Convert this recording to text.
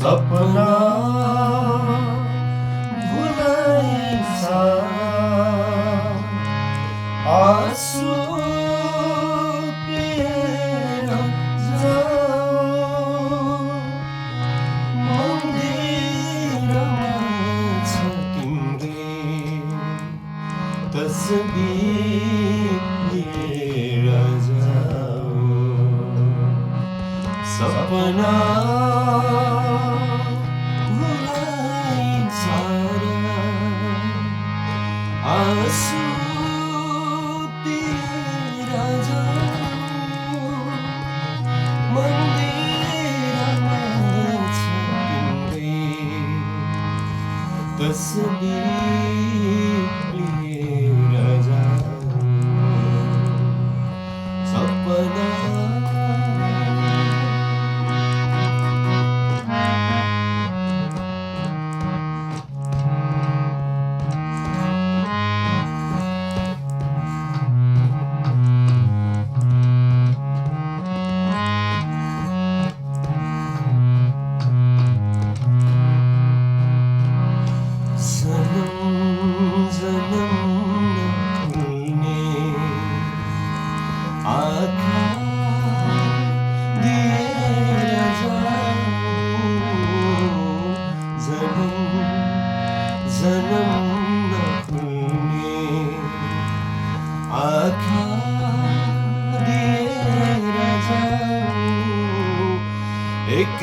सपना भुलाइसा आँसु पिएर जाऊ मन्दिरमा छ तिम्रै तस्बिर लिएर जाऊ सपना भुलाइसा आँसु पिएर जाऊ मन्दिरमा छ तिम्रै तस्बिर लिएर जाऊ सपना जन्म नखुल्ने आँखा दिएर जाऊ एक